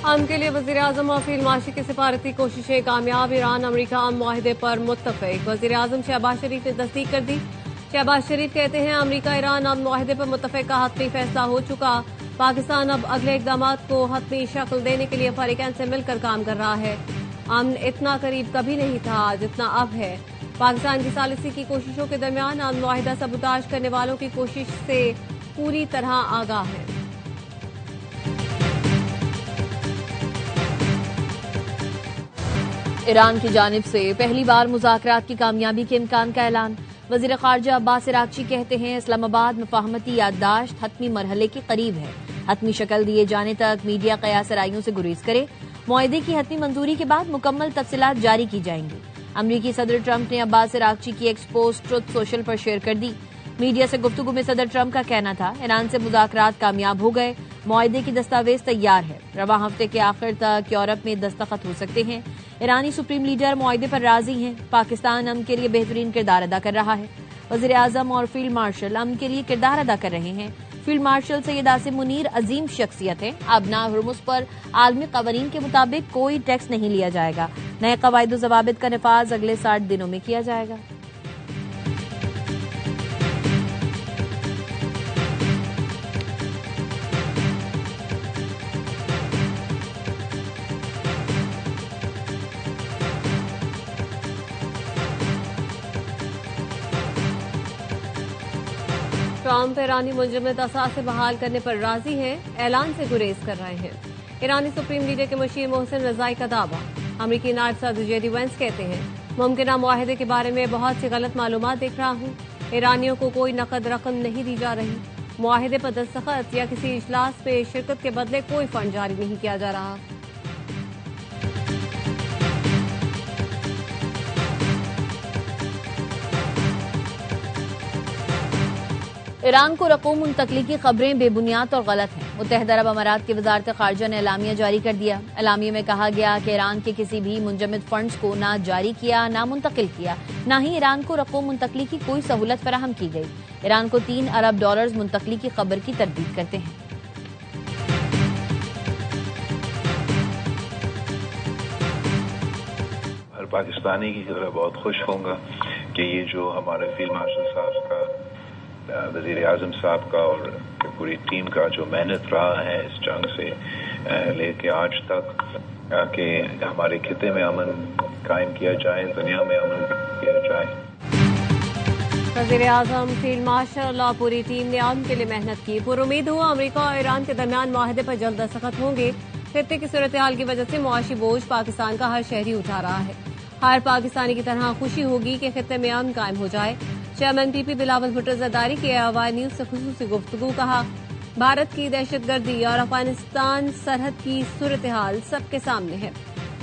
अमन के लिए वज़ीर आज़म और फील्ड मार्शल की सिफारती कोशिशें कामयाब। ईरान अमरीका अमन मुआहिदे पर मुत्तफिक। वज़ीर आज़म शहबाज शरीफ ने तस्दीक कर दी। शहबाज शरीफ कहते हैं अमरीका ईरान अमन मुआहिदे पर मुत्तफिक का हतमी फैसला हो चुका। पाकिस्तान अब अगले इक़दामात को हतमी शक्ल देने के लिए फरीकैन से मिलकर काम कर रहा है। अमन इतना करीब कभी नहीं था जितना अब है। पाकिस्तान की सालिसी की कोशिशों के दरमियान अमन मुआहिदा सबूताज करने वालों की कोशिश से पूरी तरह आगाह है। ईरान की जानिब से पहली बार मुज़ाकरात की कामयाबी के इम्कान का ऐलान। वज़ीर ख़ारजा अब्बास इराक़ची कहते हैं इस्लामाबाद मुफ़ाहमती याददाश्त हतमी मरहले के करीब है। हतमी शक्ल दिए जाने तक मीडिया क़यासराइयों से गुरेज करे। मुआहिदे की हतमी मंजूरी के बाद मुकम्मल तफसीलात जारी की जाएंगी। अमरीकी सदर ट्रंप ने अब्बास इराक़ची की एक पोस्ट ट्रुथ सोशल पर शेयर कर दी। मीडिया से गुफ्तगू में सदर ट्रंप का कहना था ईरान से मुज़ाकरात कामयाब हो गए, मुआहिदे की दस्तावेज तैयार है, रवा हफ्ते के आखिर तक यूरोप में दस्तखत हो सकते हैं। ईरानी सुप्रीम लीडर मुआहिदे पर राजी हैं। पाकिस्तान अमन के लिए बेहतरीन किरदार अदा कर रहा है। वज़ीर आज़म और फील्ड मार्शल अमन के लिए किरदार अदा कर रहे हैं। फील्ड मार्शल सैयद आसिम मुनीर अजीम शख्सियत है। अब ना हुर्मुज़ पर आलमी कवानीन के मुताबिक कोई टैक्स नहीं लिया जाएगा। नए कवायद ज़वाबित का नफाज अगले 60 दिनों में किया जाएगा। ट्रंप ईरानी मुंजमद असास से बहाल करने पर राजी हैं, ऐलान से गुरेज कर रहे हैं। ईरानी सुप्रीम लीडर के मशीर मोहसिन रजाई का दावा। अमरीकी नायब सदर जेडी वेंस कहते हैं मुमकिना मुआहिदे के बारे में बहुत सी गलत मालूमात देख रहा हूं। ईरानियों को कोई नकद रकम नहीं दी जा रही। मुआहिदे पर दस्तखत या किसी इजलास में शिरकत के बदले कोई फंड जारी नहीं किया जा रहा। ईरान को रकूम मुंतकली की खबरें बेबुनियाद और गलत हैं। मुत्तहिदा अरब अमारात की वजारत खारजा ने एलामिया जारी कर दिया। एलामिया में कहा गया कि ईरान के किसी भी मुंजमद फंड्स को ना जारी किया, ना मुंतकिल किया, ना ही ईरान को रकूम मुंतकली की कोई सहूलत फराहम की गई। ईरान को $3 अरब मुंतकली की खबर की तरदीद करते हैं। हर पाकिस्तानी की तरह बहुत खुश होऊंगा कि ये जो हमारे फील्ड मार्शल साहब का, वज़ीर आज़म साहब का और पूरी टीम का जो मेहनत रहा है इस जंग से लेके आज तक कि हमारे खिते में अमन कायम किया जाए, दुनिया में अमन किया जाए। वज़ीर आज़म, फील्ड मार्शल और पूरी टीम ने अमन के लिए मेहनत की। पूरी उम्मीद हो अमरीका और ईरान के दरमियान मुआहिदे पर जल्द दस्तखत होंगे। खिते की सूरत हाल की वजह से मुआशी बोझ पाकिस्तान का हर शहरी उठा रहा है। हर पाकिस्तानी की तरह खुशी होगी कि खिते में अमन कायम हो जाए। चेयरमैन पीपी बिलावल भुट्टो ज़रदारी के हवाई न्यूज से खुसूसी गुफ्तगू। कहा भारत की दहशतगर्दी और अफगानिस्तान सरहद की सूरत हाल सबके सामने है।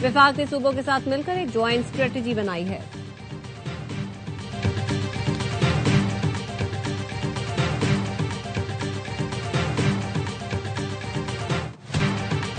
वफाक ने सूबों के साथ मिलकर एक ज्वाइंट स्ट्रेटजी बनाई है।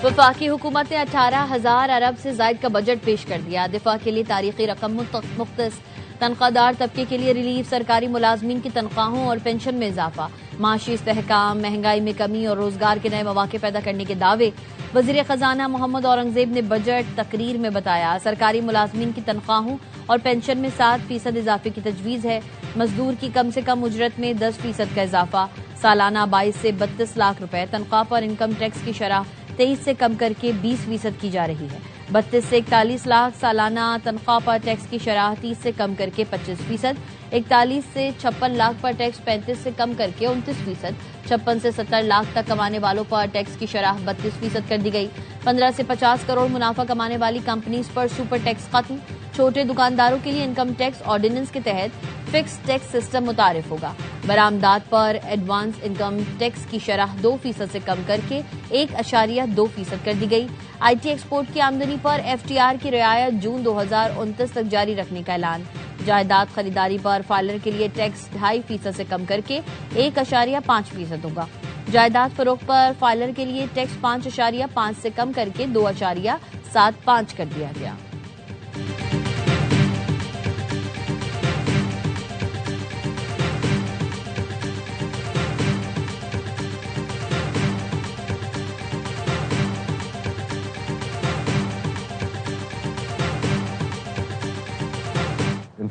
वफाकी हुकूमत ने 18,000 अरब से जायद का बजट पेश कर दिया। दिफा के लिए तारीखी रकम मुख्तस, तनख्वाहदार तबके के लिए रिलीफ, सरकारी मुलाजमीन की तनख्वाहों और पेंशन में इजाफा, माशी इस्तेहकाम, महंगाई में कमी और रोजगार के नए मौके पैदा करने के दावे। वजीर खजाना मोहम्मद औरंगजेब ने बजट तकरीर में बताया सरकारी मुलाजमीन की तनख्वाहों और पेंशन में 7% इजाफे की तजवीज है। मजदूर की कम से कम उजरत में 10% का इजाफा, सालाना 22 से 32 लाख रुपए। तनख्वाह पर इनकम टैक्स की शरह 23 से कम करके 20% की जा रही है। 32 से 41 लाख सालाना तनख्वाह पर टैक्स की शरह 30 से कम करके 25%। 41 से 56 लाख पर टैक्स 35 से कम करके 29%। 56 से 70 लाख तक कमाने वालों पर टैक्स की शरह 32% कर दी गई। 15 से 50 करोड़ मुनाफा कमाने वाली कंपनीज पर सुपर टैक्स खत्म। छोटे दुकानदारों के लिए इनकम टैक्स ऑर्डिनेंस के तहत फिक्स टैक्स सिस्टम मुतारिफ होगा। बरामदात पर एडवांस इनकम टैक्स की शरह 2% से कम करके 1.2% कर दी गई। IT एक्सपोर्ट की आमदनी पर FTR की रियायत जून 2029 तक जारी रखने का ऐलान। जायदाद खरीदारी पर फाइलर के लिए टैक्स 2.5% से कम करके 1.5% होगा। जायदाद फरोख्त पर फाइलर के लिए टैक्स 5.5 से कम करके 2.75 कर दिया गया।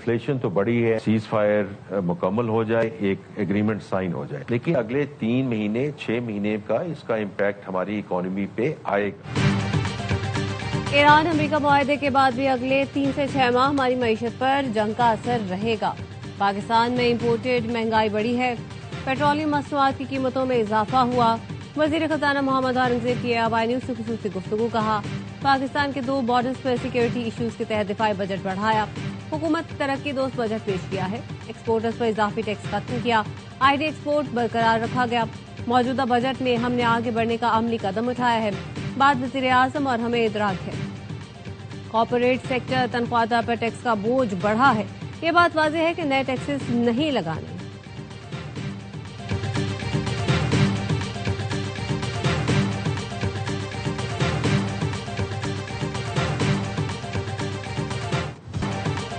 इन्फ्लेशन तो बड़ी है, सीज फायर मुकम्मल हो जाए, एक एग्रीमेंट साइन हो जाए, लेकिन अगले 3 महीने 6 महीने का इसका इम्पैक्ट हमारी इकोनॉमी पे आएगा। ईरान अमेरिका मुआहदे के बाद भी अगले 3 से 6 माह हमारी मईशत पर जंग का असर रहेगा। पाकिस्तान में इम्पोर्टेड महंगाई बढ़ी है, पेट्रोलियम मसनूआत की कीमतों में इजाफा हुआ। वजीर खजाना मोहम्मद औरंगजेब की ABI न्यूज से खुसूसी गुफ्तगू। कहा, पाकिस्तान के 2 बॉर्डर्स पर सिक्योरिटी इश्यूज के तहत दिफाई बजट बढ़ाया। हुकूमत तरक्की दोस्त बजट पेश किया है। एक्सपोर्टर्स पर इजाफी टैक्स खत्म किया। ID एक्सपोर्ट बरकरार रखा गया। मौजूदा बजट में हमने आगे बढ़ने का अमली कदम उठाया है। बात वज़ीर आज़म और हमें इदराक है। कॉर्पोरेट सेक्टर तनख्वाहदार पर टैक्स का बोझ बढ़ा है। ये बात वाज़ेह है कि नए टैक्सेस नहीं लगाने।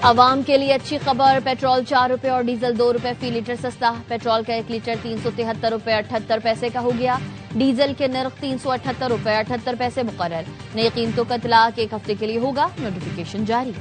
आवाम के लिए अच्छी खबर, पेट्रोल 4 रुपए और डीजल 2 रुपए फी लीटर सस्ता। पेट्रोल का 1 लीटर 373 रुपए 78 पैसे का हो गया। डीजल के नर्ख 378 रुपए 78 पैसे मुकर्रर। नई कीमतों का इतलाक 1 हफ्ते के लिए होगा, नोटिफिकेशन जारी।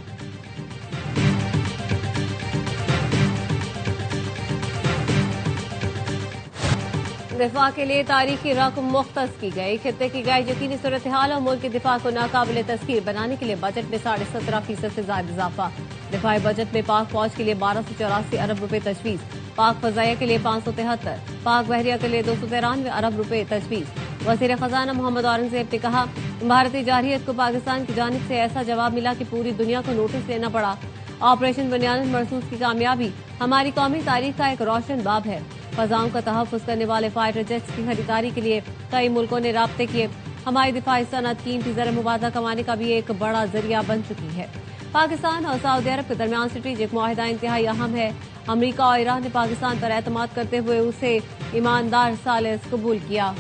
दिफा के लिए तारीखी रकम मुख्तस की गई। खित्ते की गई यकीनी सूरत हाल और मुल्क के दिफा को नाकाबिल तस्कीर बनाने के लिए बजट में 17.5% से ज्यादा इजाफा। दिफाई बजट में पाक फौज के लिए 1284 अरब रुपए तजवीज, पाक फजाइया के लिए 573, पाक बहरिया के लिए 293 अरब रुपए तजवीज। वजीर खजाना मोहम्मद औरंगजेब ने कहा, भारतीय जारहियत को पाकिस्तान की जानिब से ऐसा जवाब मिला कि पूरी दुनिया को नोटिस लेना पड़ा। ऑपरेशन बुनियाद मरसूस की कामयाबी हमारी कौमी तारीख का एक रोशन बाब है। फजाओं का तहफ़्फ़ुज़ करने वाले फाइटर जेट्स की खरीदारी के लिए कई मुल्कों ने राब्ते किए। हमारी दिफाई सनत कीमती ज़र मुबादला कमाने का भी एक बड़ा जरिया बन चुकी है। पाकिस्तान और सऊदी अरब के दरमियान स्ट्रेटेजिक मुआहिदा इंतहाई अहम है। अमरीका और ईरान ने पाकिस्तान पर एतमाद करते हुए उसे ईमानदार सालिस कबूल किया।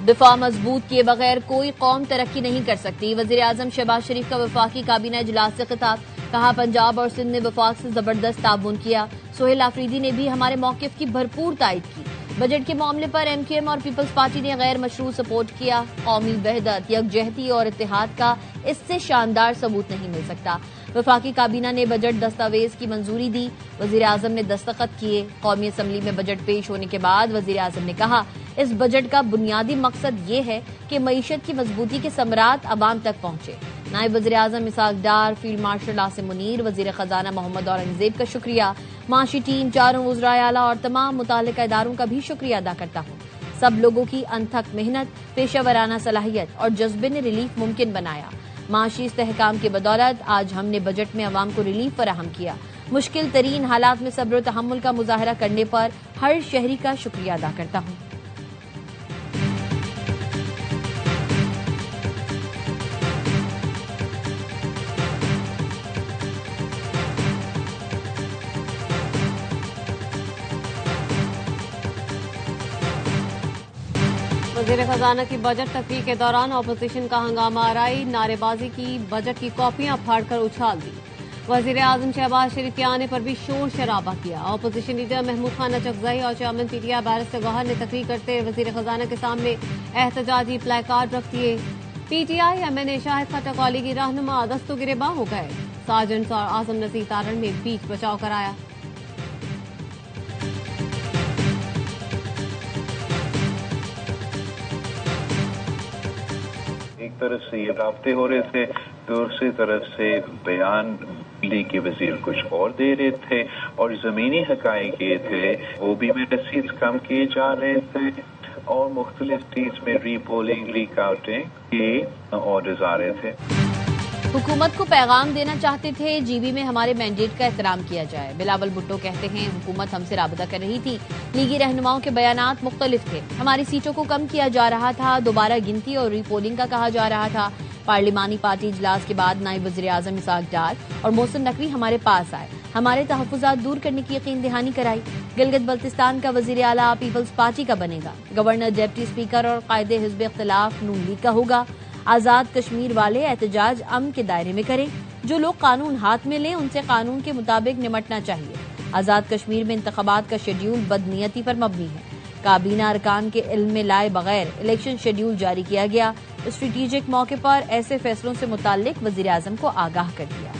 दिफा मजबूत किए बगैर कोई कौम तरक्की नहीं कर सकती। वजीर आजम शहबाज शरीफ का वफाकी काबीना इजलास से खिताब। कहा, पंजाब और सिंध ने वफाक से जबरदस्त ताउन किया। सोहेल आफरीदी ने भी हमारे मौकिफ की भरपूर तायद की। बजट के मामले पर MQM और पीपल्स पार्टी ने गैर मशरू सपोर्ट किया। कौमी वहदत, यकजहती और इत्तेहाद का इससे शानदार सबूत नहीं मिल सकता। वफाकी काबीना ने बजट दस्तावेज की मंजूरी दी। वजीर आजम ने दस्तखत किए। कौमी असम्बली में बजट पेश होने के बाद वजीर आजम ने कहा, इस बजट का बुनियादी मकसद ये है कि मईशत की मजबूती के समरात अवाम तक पहुंचे। नायब वज़ीर आज़म इसाक डार, फील्ड मार्शल आसिम मुनीर, वज़ीर खजाना मोहम्मद औरंगजेब का शुक्रिया। माशी टीम, चारों वज़राए आला और तमाम मुताल्लिका इदारों का भी शुक्रिया अदा करता हूँ। सब लोगों की अनथक मेहनत, पेशेवराना सलाहियत और जज्बे ने रिलीफ मुमकिन बनाया। माशी इस्तेहकाम की बदौलत आज हमने बजट में अवाम को रिलीफ फराहम किया। मुश्किल तरीन हालात में सब्र तहम्मुल का मुजाहरा करने पर हर शहरी का शुक्रिया अदा करता हूँ। वज़ीर खजाना की बजट तकरीर के दौरान अपोजिशन का हंगामा आराई, नारेबाजी की, बजट की कॉपियां फाड़कर उछाल दी। वज़ीर आज़म शहबाज शरीफ के आने पर भी शोर शराबा किया। अपोजिशन लीडर महमूद खान नचकज़ई और चेयरमैन PTI बैरिस्टर गौहर ने तकरीर करते वज़ीर खजाना के सामने एहतजाजी प्ले कार्ड रख दिए। PTI MNA शाहिद खट्टकौली की रहनुमा दस्तों गिरेबां हो गए। सार्जेंट और आजम नज़ीर तारण ने बीच बचाव कराया। एक तरफ से ये राब्ते हो रहे थे, दूसरी तरफ से बयान ली के वजीर कुछ और दे रहे थे और जमीनी हकायक ये थे वो भी में रसीद कम किए जा रहे थे और मुख्तलिफ स्टेट्स में रीपोलिंग, रीकाउंटिंग के ऑर्डर्स आ रहे थे। हुकूमत को पैगाम देना चाहते थे, GB में हमारे मैंडेट का एहतराम किया जाए। बिलावल भुट्टो कहते हैं, हुकूमत हमसे राबता कर रही थी, लीगी रहनुमाओं के बयानात मुख्तलिफ थे। हमारी सीटों को कम किया जा रहा था, दोबारा गिनती और रीपोलिंग का कहा जा रहा था। पार्लिमानी पार्टी इजलास के बाद नायब वज़ीर आज़म इसाक डार और मोहसिन नकवी हमारे पास आए, हमारे तहफ़्फ़ुज़ात दूर करने की यकीन दहानी कराई। गिलगित बल्तिस्तान का वज़ीर आला पीपल्स पार्टी का बनेगा। गवर्नर, डिप्टी स्पीकर और कायदे हिज़्ब इख्तिलाफ नून लीग का होगा। आज़ाद कश्मीर वाले एहतजाज अमन के दायरे में करें। जो लोग कानून हाथ में लें उनसे कानून के मुताबिक निमटना चाहिए। आजाद कश्मीर में इंतखाबात का शेड्यूल बदनीयती पर मबनी है। काबीना अरकान के इल्म में लाए बगैर इलेक्शन शेड्यूल जारी किया गया। स्ट्रेटेजिक मौके पर ऐसे फैसलों से मुताल्लिक वजीर आजम को आगाह कर दिया।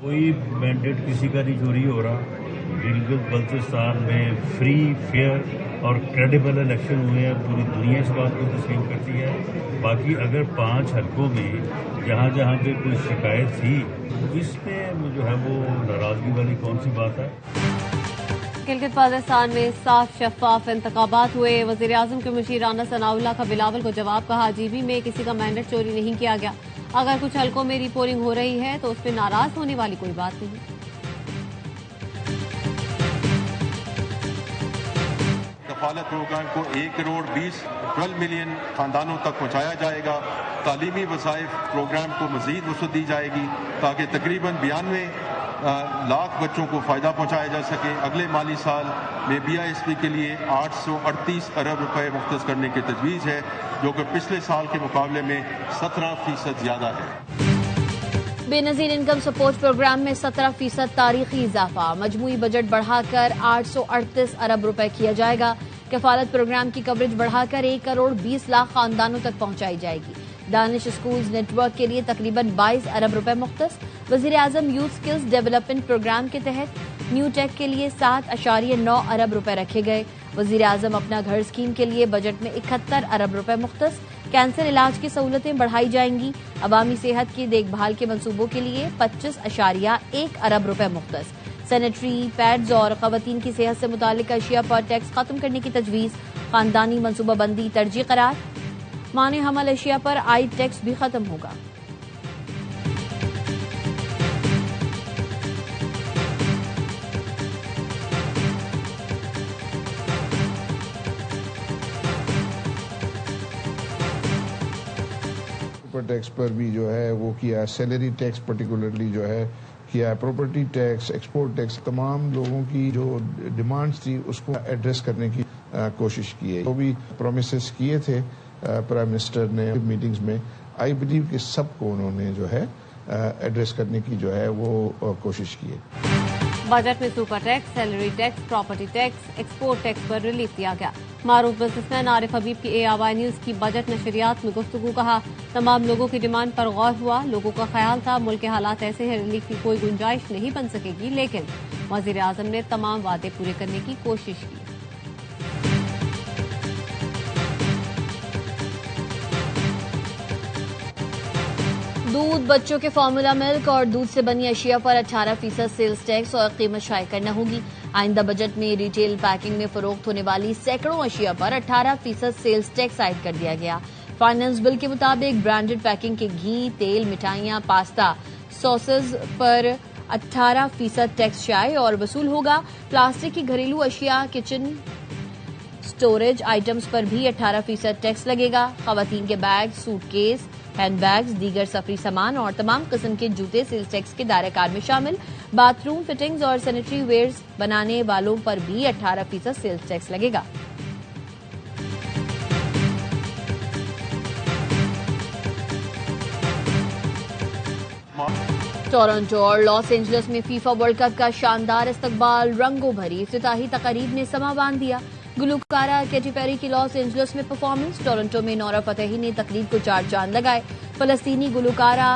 कोई मैंडेट किसी का नहीं चोरी हो रहा। गिलगित बल्तिस्तान में फ्री, फेयर और क्रेडिबल इलेक्शन हुए हैं। पूरी दुनिया इस बात को तस्लीम करती है। बाकी अगर 5 हलकों में जहाँ जहाँ पे कोई शिकायत थी, इसमें जो है वो नाराजगी वाली कौन सी बात है। गिलगित बाल्तिस्तान में साफ शफाफ इंतखाबात हुए। वजीर आजम के मुशीर राना सनाउल्लाह का बिलावल को जवाब कहा, जीबी में किसी का मैंडेट चोरी नहीं किया गया। अगर कुछ हलकों में रिपोलिंग हो रही है तो उसमें नाराज होने वाली कोई बात नहीं। कफालत प्रोग्राम को 1 करोड़ 12 मिलियन खानदानों तक पहुंचाया जाएगा। तालीमी वसाइफ प्रोग्राम को मजीद वसूल दी जाएगी ताकि तकरीबन 92 लाख बच्चों को फ़ायदा पहुंचाया जा सके। अगले माली साल में BISP के लिए 838 अरब रुपए मुख्तस करने की तजवीज़ है, जो कि पिछले साल के मुकाबले में 17% ज़्यादा है। बेनजीर इनकम सपोर्ट प्रोग्राम में 17% तारीखी इजाफा। मजमूई बजट बढ़ाकर 838 अरब रुपए किया जाएगा। कफालत प्रोग्राम की कवरेज बढ़ाकर 1 करोड़ 20 लाख खानदानों तक पहुंचाई जाएगी। दानिश स्कूल्स नेटवर्क के लिए तकरीबन 22 अरब रुपए मुख्तस। वजीर आजम यूथ स्किल्स डेवलपमेंट प्रोग्राम के तहत न्यू टेक के लिए 7.9 अरब रुपए रखे गए। वजीर आजम अपना घर स्कीम के लिए बजट में 71 अरब रुपए मुख्तस। कैंसर इलाज की सहूलतें बढ़ाई जाएंगी। अवामी सेहत की देखभाल के मंसूबों के लिए 25.1 अरब रुपए मुख्तस। सैनिटरी पैड्स और खवातीन की सेहत से मुतालिक अशिया पर टैक्स खत्म करने की तजवीज। खानदानी मनसूबाबंदी तरजीह करार। माने हमल अशिया पर आयद टैक्स भी खत्म होगा। टैक्स पर भी जो है वो किया, सैलरी टैक्स पर्टिकुलरली जो है किया, प्रॉपर्टी टैक्स, एक्सपोर्ट टैक्स, तमाम लोगों की जो डिमांड्स थी उसको एड्रेस करने की कोशिश की है। वो भी प्रोमिसेस किए थे प्राइम मिनिस्टर ने मीटिंग्स में। आई बिलीव कि सबको उन्होंने जो है एड्रेस करने की जो है वो कोशिश की है। बजट में super tax, salary tax, property tax, export tax पर रिलीफ दिया गया। मारूफ बिजनेसमैन आरिफ हबीब की ARY न्यूज की बजट नशरियात में गुफ्तगू कहा, तमाम लोगों की डिमांड पर गौर हुआ। लोगों का ख्याल था मुल्क के हालात ऐसे हैं, रिलीफ की कोई गुंजाइश नहीं बन सकेगी, लेकिन वजीर आजम ने तमाम वादे पूरे करने की कोशिश की। दूध, बच्चों के फार्मूला मिल्क और दूध से बनी अशिया पर 18% सेल्स टैक्स और कीमत शाये करना होगी। आइंदा बजट में रिटेल पैकिंग में फरोख्त होने वाली सैकड़ों अशिया पर 18% सेल्स टैक्स आयद कर दिया गया। फाइनेंस बिल के मुताबिक ब्रांडेड पैकिंग के घी, तेल, मिठाइयां, पास्ता, सॉसेज पर 18% टैक्स शाये और वसूल होगा। प्लास्टिक की घरेलू अशिया, किचन स्टोरेज आइटम्स पर भी 18% टैक्स लगेगा। खवातीन के बैग, सूटकेस, हैंडबैग्स, दीगर सफरी सामान और तमाम किस्म के जूते सेल्स टैक्स के दायरेकार में शामिल। बाथरूम फिटिंग्स और सैनिटरी वेयर्स बनाने वालों पर भी 18% सेल्स टैक्स लगेगा। टोरंटो और लॉस एंजलिस में फीफा वर्ल्ड कप का शानदार इस्तकबाल, रंगों भरी इफ्तिताही तकरीब ने समा बांध दिया। गुलकारा कैटी पेरी की लॉस एंजलिस में परफॉर्मेंस। टोरंटो में नोरा फतेही ने तकरीब को 4 चांद लगाए। फलस्तीनी गुलकारा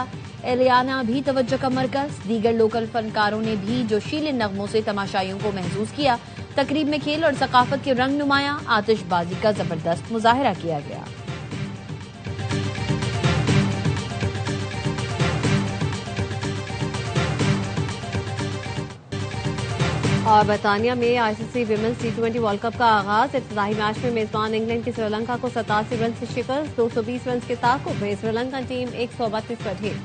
एलियाना भी तवज्जो का मरकज। दीगर लोकल फनकारों ने भी जोशीले नगमों से तमाशाइयों को महसूस किया। तकरीब में खेल और सकाफत के रंग नुमाया, आतिशबाजी का जबरदस्त मुजाहरा किया गया। और बर्तानिया में ICC women's T20 world cup का आगाज। इफ्तिताही मैच में मेजबान इंग्लैंड की श्रीलंका को 87 रन से शिकस्त। 220 रन के ताकुब में श्रीलंका टीम 132 पर ढेर।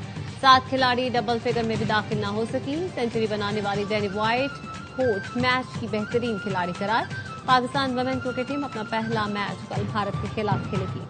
7 खिलाड़ी डबल फिगर में भी दाखिल न हो सकी। सेंचुरी बनाने वाली डेनी वाइट कोच मैच की बेहतरीन खिलाड़ी करार। पाकिस्तान वुमेन क्रिकेट टीम अपना पहला मैच कल भारत के खिलाफ खेलेगी।